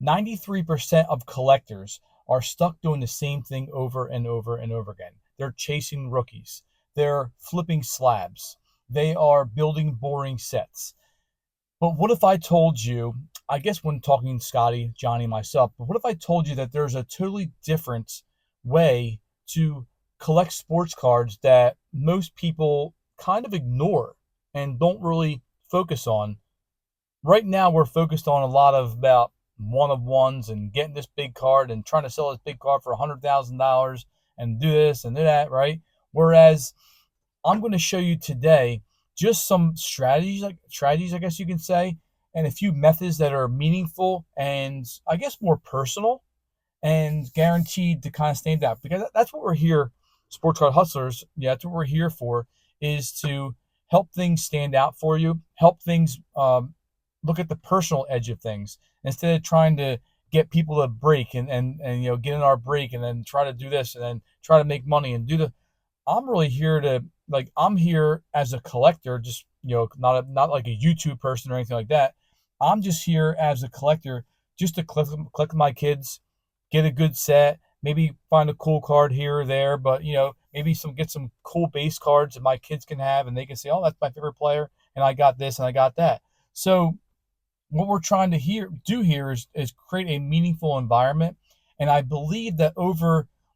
93% of collectors are stuck doing the same thing over and over and over again. They're chasing rookies. They're flipping slabs. They are building boring sets. But what if I told you, I guess when talking to Scotty, Johnny, and myself, but what if I told you that there's a totally different way to collect sports cards that most people kind of ignore and don't really focus on? Right now, we're focused on a lot of about one of ones and getting this big card and trying to sell this big card for $100,000 and do this and do that, right? Whereas I'm going to show you today just some strategies, I guess you can say, and a few methods that are meaningful and I guess more personal and guaranteed to kind of stand out, because that's what we're here, sports card hustlers. Yeah, that's what we're here for, is to help things stand out for you, help things look at the personal edge of things instead of trying to get people to break and get in our break and then try to do this and then try to make money and do the. I'm really here to, like, I'm here as a collector, just not like a YouTube person or anything like that. I'm just here as a collector, just to collect my kids, get a good set, maybe find a cool card here or there, but maybe get some cool base cards that my kids can have and they can say, oh, that's my favorite player, and I got this and I got that. So what we're trying to do here is create a meaningful environment. And I believe that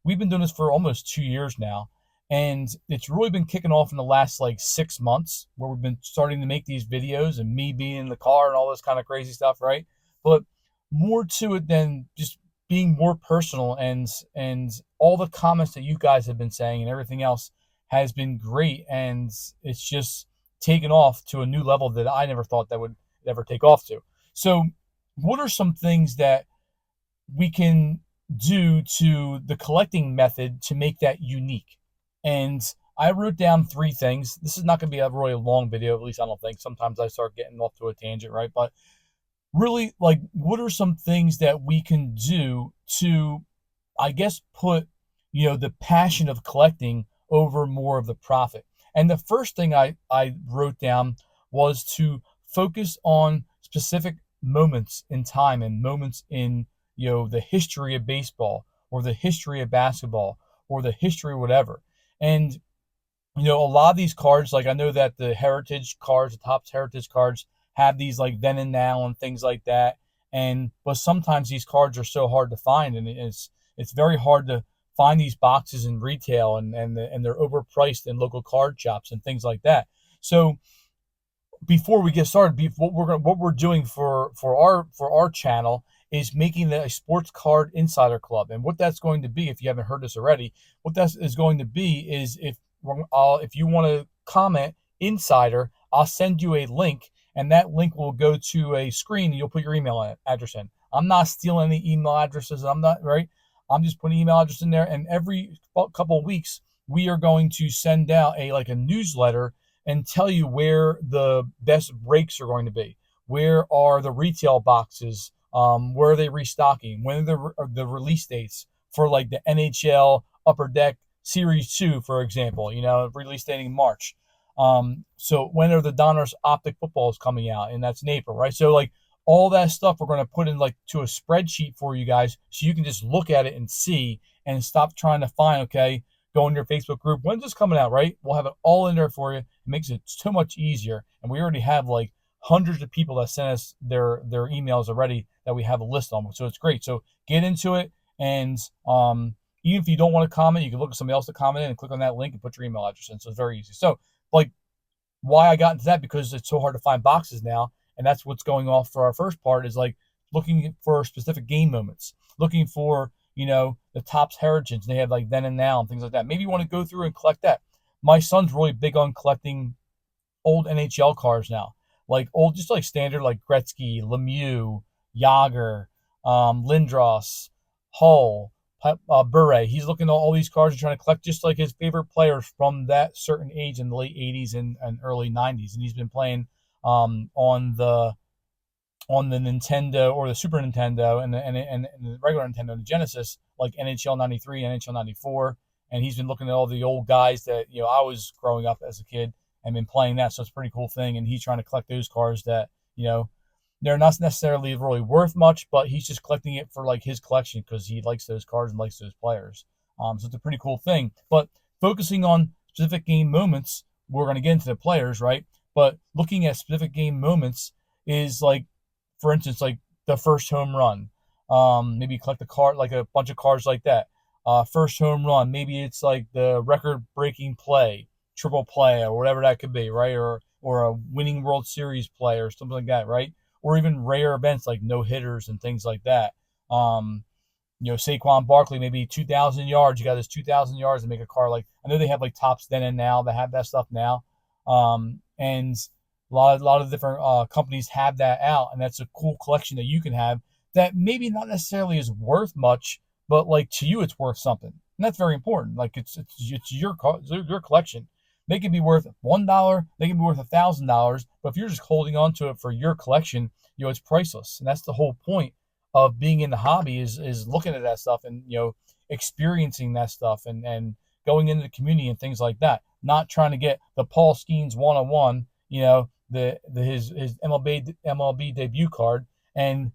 we've been doing this for almost 2 years now. And it's really been kicking off in the last like 6 months, where we've been starting to make these videos and me being in the car and all this kind of crazy stuff, right? But more to it than just being more personal, and all the comments that you guys have been saying and everything else has been great. And it's just taken off to a new level that I never thought that would ever take off to. So what are some things that we can do to the collecting method to make that unique? And I wrote down 3 things. This is not going to be a really long video, at least I don't think. Sometimes I start getting off to a tangent, right? But really, like, what are some things that we can do to, I guess, put, the passion of collecting over more of the profit? And the first thing I wrote down was to focus on specific moments in time and moments in, the history of baseball or the history of basketball or the history of whatever. And, a lot of these cards, like, I know that the heritage cards, the Topps heritage cards, have these like then and now and things like that. But sometimes these cards are so hard to find, and it's very hard to find these boxes in retail, and they're overpriced in local card shops and things like that. So before we get started, what we're doing for our channel is making a sports card insider club. And what that's going to be, if you haven't heard this already, what that is going to be is, if you want to comment insider, I'll send you a link, and that link will go to a screen and you'll put your email address in. I'm not stealing any email addresses. I'm not, right? I'm just putting email address in there, and every couple of weeks we are going to send out a newsletter and tell you where the best breaks are going to be. Where are the retail boxes? Where are they restocking? When are the release dates for like the NHL Upper Deck Series 2, for example, release dating March. So when are the Donruss Optic footballs coming out? And that's in April, right? So like all that stuff we're going to put in like to a spreadsheet for you guys, so you can just look at it and see and stop trying to find, okay, go in your Facebook group. When's this coming out, right? We'll have it all in there for you. It makes it so much easier. And we already have like hundreds of people that sent us their emails already that we have a list on. So it's great. So get into it. And even if you don't want to comment, you can look at somebody else to comment in and click on that link and put your email address in. So it's very easy. So like why I got into that, because it's so hard to find boxes now. And that's what's going off for our first part, is like looking for specific game moments, looking for, the Topps heritage. They have like then and now and things like that. Maybe you want to go through and collect that. My son's really big on collecting old NHL cards now, like old, just like standard, like Gretzky, Lemieux, Yager, Lindros, Hull, Bure. He's looking at all these cards and trying to collect just like his favorite players from that certain age in the late 80s and early 90s. And he's been playing on the Nintendo or the Super Nintendo and the regular Nintendo and the Genesis, like NHL 93, NHL 94. And he's been looking at all the old guys that, I was growing up as a kid and been playing that. So it's a pretty cool thing. And he's trying to collect those cards that, They're not necessarily really worth much, but he's just collecting it for like his collection because he likes those cards and likes those players. So it's a pretty cool thing. But focusing on specific game moments, we're going to get into the players, right? But looking at specific game moments is like, for instance, like the first home run. Maybe collect a card, like a bunch of cards like that. First home run. Maybe it's like the record-breaking play, triple play, or whatever that could be, right? Or a winning World Series play or something like that, right? Or even rare events like no hitters and things like that. Saquon Barkley, maybe 2,000 yards. You got his 2,000 yards to make a card. Like, I know they have like Topps then and now. They have that stuff now. And a lot of different companies have that out, and that's a cool collection that you can have that maybe not necessarily is worth much, but like to you, it's worth something, and that's very important. Like it's your collection. They can be worth $1, they can be worth $1,000, but if you're just holding on to it for your collection, it's priceless, and that's the whole point of being in the hobby is looking at that stuff and experiencing that stuff and going into the community and things like that. Not trying to get the Paul Skeens 101, his MLB debut card, and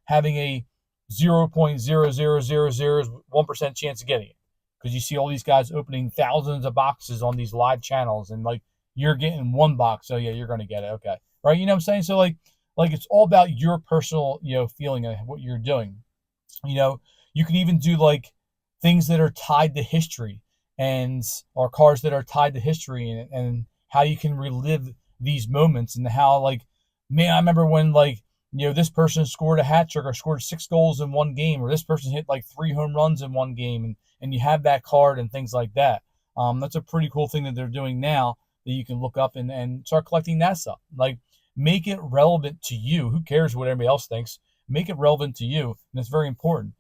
having a 0.00001% chance of getting it, because you see all these guys opening thousands of boxes on these live channels, and like you're getting one box, so yeah, you're gonna get it, okay, right? You know what I'm saying? So like it's all about your personal feeling of what you're doing. You can even do like things that are tied to history and or cars that are tied to history, and how you can relive these moments, and how like, man, I remember when like this person scored a hat trick or scored 6 goals in one game, or this person hit like 3 home runs in one game, and you have that card and things like that. That's a pretty cool thing that they're doing now, that you can look up and start collecting that stuff. Like, make it relevant to you. Who cares what everybody else thinks? Make it relevant to you, and it's very important.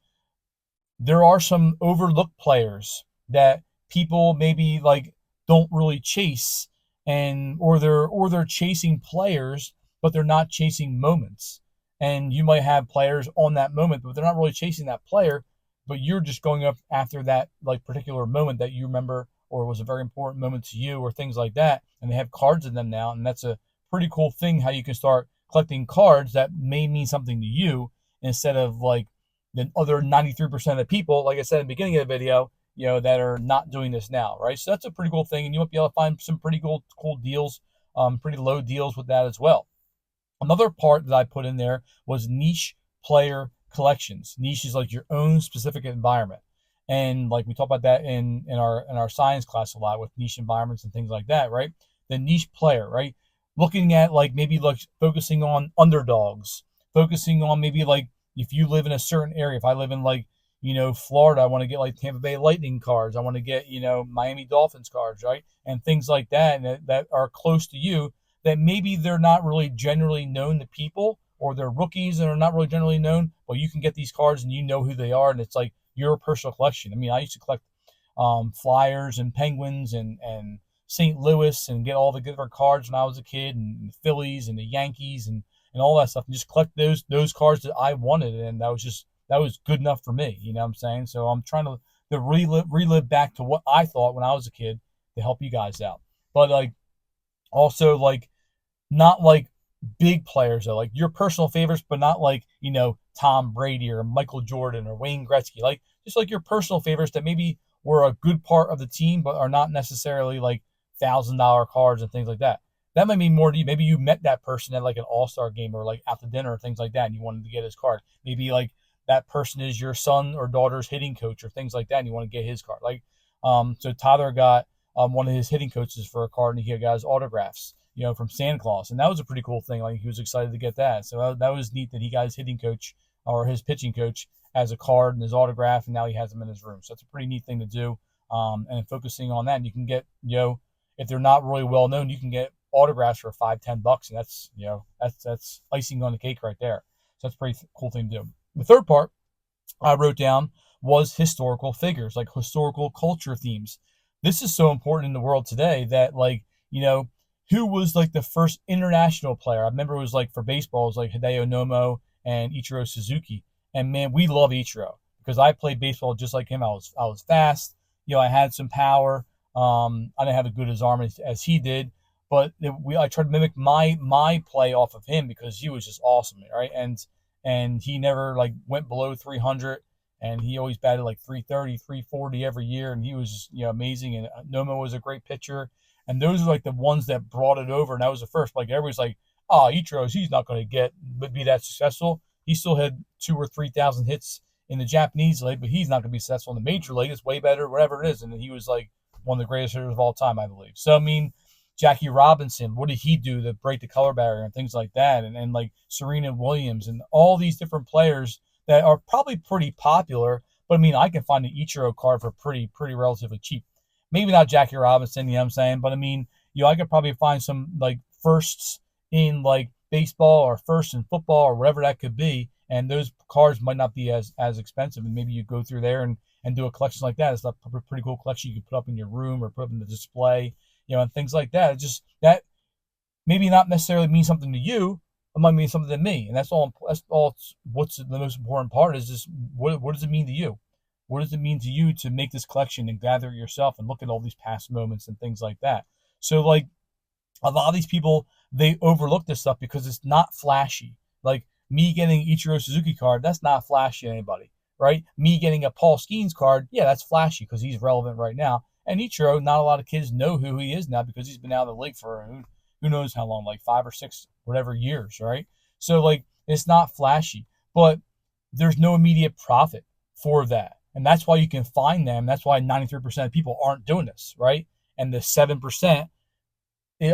There are some overlooked players that people maybe like don't really chase, and or they're chasing players, but they're not chasing moments. And you might have players on that moment, but they're not really chasing that player, but you're just going up after that like particular moment that you remember, or was a very important moment to you, or things like that, and they have cards in them now, and that's a pretty cool thing, how you can start collecting cards that may mean something to you, instead of like the other 93% of the people, like I said in the beginning of the video, that are not doing this now, right? So that's a pretty cool thing, and you might be able to find some pretty cool deals, pretty low deals with that as well. Another part that I put in there was niche player collections. Niche is like your own specific environment, and like we talk about that in our science class a lot, with niche environments and things like that, right? The niche player, right? Looking at like maybe like focusing on underdogs, focusing on maybe like if you live in a certain area. If I live in like Florida, I want to get like Tampa Bay Lightning cards. I want to get Miami Dolphins cards, right? And things like that, and that are close to you, that maybe they're not really generally known to people, or they're rookies and are not really generally known, but you can get these cards and you know who they are, and it's like your personal collection. I mean, I used to collect Flyers and Penguins and St. Louis, and get all the different cards when I was a kid, and the Phillies and the Yankees and all that stuff, and just collect those cards that I wanted, and that was good enough for me. You know what I'm saying? So I'm trying to relive back to what I thought when I was a kid, to help you guys out. But like, also like, not like big players though, like your personal favorites, but not like Tom Brady or Michael Jordan or Wayne Gretzky. Like, just like your personal favorites that maybe were a good part of the team, but are not necessarily like $1,000 cards and things like that. That might mean more to you. Maybe you met that person at like an all-star game, or like out to dinner or things like that, and you wanted to get his card. Maybe like that person is your son or daughter's hitting coach, or things like that, and you want to get his card. Like, so Tyler got one of his hitting coaches for a card, and he got his autographs, from Santa Claus, and that was a pretty cool thing. Like, he was excited to get that, so that was neat that he got his hitting coach or his pitching coach as a card and his autograph, and now he has them in his room. So that's a pretty neat thing to do. And focusing on that, and you can get, if they're not really well known, you can get autographs for $5-10, and that's icing on the cake right there. So that's a pretty cool thing to do. The third part I wrote down was historical figures, like historical culture themes. This is so important in the world today, that like, who was like the first international player? I remember it was like, for baseball, it was like Hideo Nomo and Ichiro Suzuki. And man, we love Ichiro, because I played baseball just like him. I was fast. I had some power. I didn't have as good as arm as he did, but I tried to mimic my play off of him because he was just awesome, right? And he never like went below 300, and he always batted like 330, 340 every year, and he was just, amazing. And Nomo was a great pitcher, and those are like the ones that brought it over, and that was the first. Like everybody's like, Ichiro's, he's not going to be that successful. He still had 2,000 or 3,000 hits in the Japanese league, but he's not going to be successful in the major league. It's way better, whatever it is. And he was like one of the greatest hitters of all time, I believe. So, I mean, Jackie Robinson, what did he do to break the color barrier and things like that? And like Serena Williams and all these different players that are probably pretty popular. But I mean, I can find an Ichiro card for pretty relatively cheap. Maybe not Jackie Robinson, you know what I'm saying? But I mean, I could probably find some like firsts in like baseball or first in football or whatever that could be. And those cards might not be as expensive. And maybe you go through there and do a collection like that. It's a pretty cool collection you can put up in your room or put up in the display, and things like that. It's just that maybe not necessarily mean something to you. It might mean something to me. And that's all. What's the most important part is just what does it mean to you? What does it mean to you to make this collection and gather it yourself and look at all these past moments and things like that? So like a lot of these people, they overlook this stuff because it's not flashy. Like me getting Ichiro Suzuki card, that's not flashy to anybody, right? Me getting a Paul Skeens card, yeah, that's flashy because he's relevant right now. And Ichiro, not a lot of kids know who he is now because he's been out of the league for who knows how long, like 5 or 6, whatever years, right? So like it's not flashy, but there's no immediate profit for that. And that's why you can find them. That's why 93% of people aren't doing this, right? And the 7%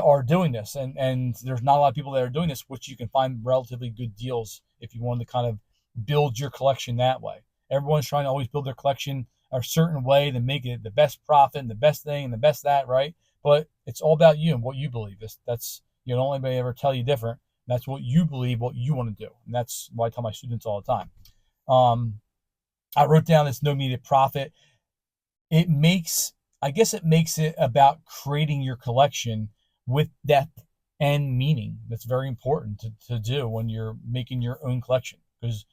are doing this, and there's not a lot of people that are doing this, which you can find relatively good deals if you want to kind of build your collection that way. Everyone's trying to always build their collection a certain way to make it the best profit and the best thing and the best that, right? But it's all about you and what you believe. That's don't let anybody ever tell you different. That's what you believe, what you want to do, and that's why I tell my students all the time. I wrote down this no immediate profit. I guess it makes it about creating your collection with depth and meaning. That's very important to do when you're making your own collection, because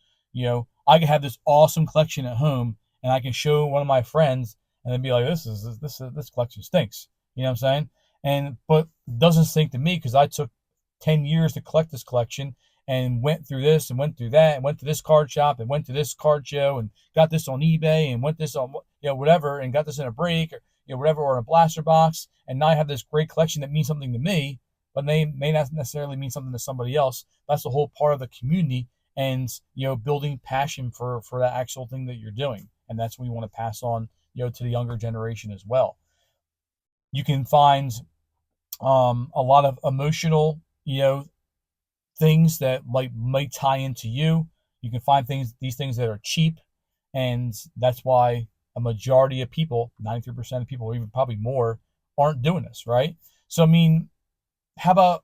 I can have this awesome collection at home and I can show one of my friends and then be like, this collection stinks. You know what I'm saying? But it doesn't stink to me because I took 10 years to collect this collection and went through this and went through that and went to this card shop and went to this card show and got this on eBay and went this on whatever and got this in a break or whatever, or in a blaster box, and now I have this great collection that means something to me, but they may not necessarily mean something to somebody else. That's the whole part of the community, and building passion for that actual thing that you're doing, and that's what we want to pass on to the younger generation as well. You can find a lot of emotional things that might tie into you. You can find these things that are cheap, and that's why a majority of people, 93% of people, or even probably more, aren't doing this, right? So, I mean, how about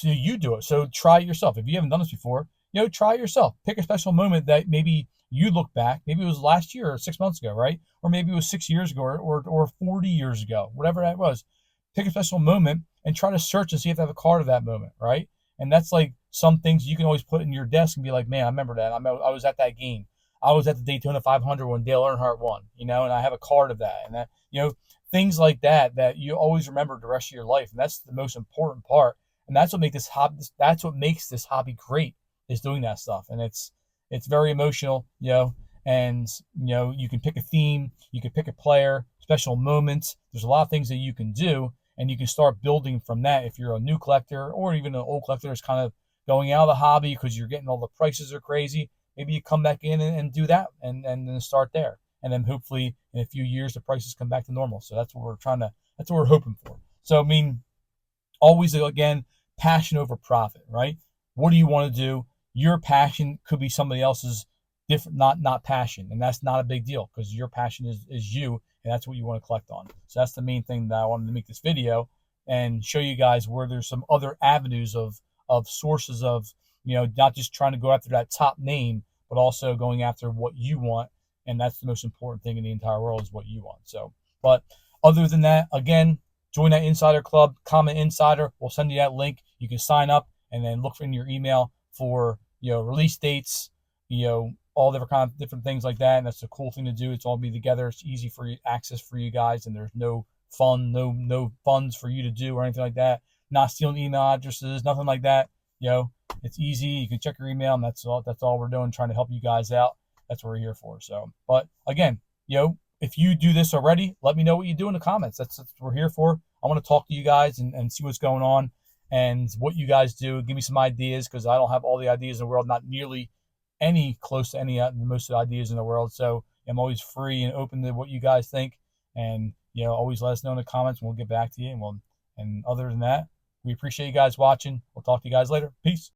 you do it? So try it yourself. If you haven't done this before, try it yourself. Pick a special moment that maybe you look back, maybe it was last year or 6 months ago, right? Or maybe it was 6 years ago or 40 years ago, whatever that was. Pick a special moment and try to search and see if they have a card of that moment, right? And that's like some things you can always put in your desk and be like, man, I remember that. I was at that game. I was at the Daytona 500 when Dale Earnhardt won, and I have a card of that. And that, things like that you always remember the rest of your life. And that's the most important part. And that's what makes this hobby great, is doing that stuff. And it's very emotional, and you can pick a theme, you can pick a player, special moments. There's a lot of things that you can do, and you can start building from that. If you're a new collector or even an old collector is kind of going out of the hobby because you're getting all the prices are crazy, maybe you come back in and do that and then start there. And then hopefully in a few years, the prices come back to normal. So that's what we're hoping for. So, I mean, always, again, passion over profit, right? What do you want to do? Your passion could be somebody else's different, not passion. And that's not a big deal because your passion is you, and that's what you want to collect on. So that's the main thing that I wanted to make this video and show you guys where there's some other avenues of sources of, not just trying to go after that top name, but also going after what you want. And that's the most important thing in the entire world, is what you want. So, but other than that, again, join that Insider Club, Comment Insider. We'll send you that link. You can sign up and then look in your email for, release dates, all different things like that. And that's a cool thing to do. It's all be together. It's easy for you, access for you guys, and there's no funds for you to do or anything like that. not stealing email addresses, nothing like that. It's easy. You can check your email, and that's all we're doing, trying to help you guys out. That's what we're here for. So, but again, if you do this already, let me know what you do in the comments. That's what we're here for. I want to talk to you guys and see what's going on and what you guys do. Give me some ideas, because I don't have all the ideas in the world, not nearly any close to any most of the ideas in the world. So I'm always free and open to what you guys think, and always let us know in the comments, and we'll get back to you. And other than that, we appreciate you guys watching. We'll talk to you guys later. Peace.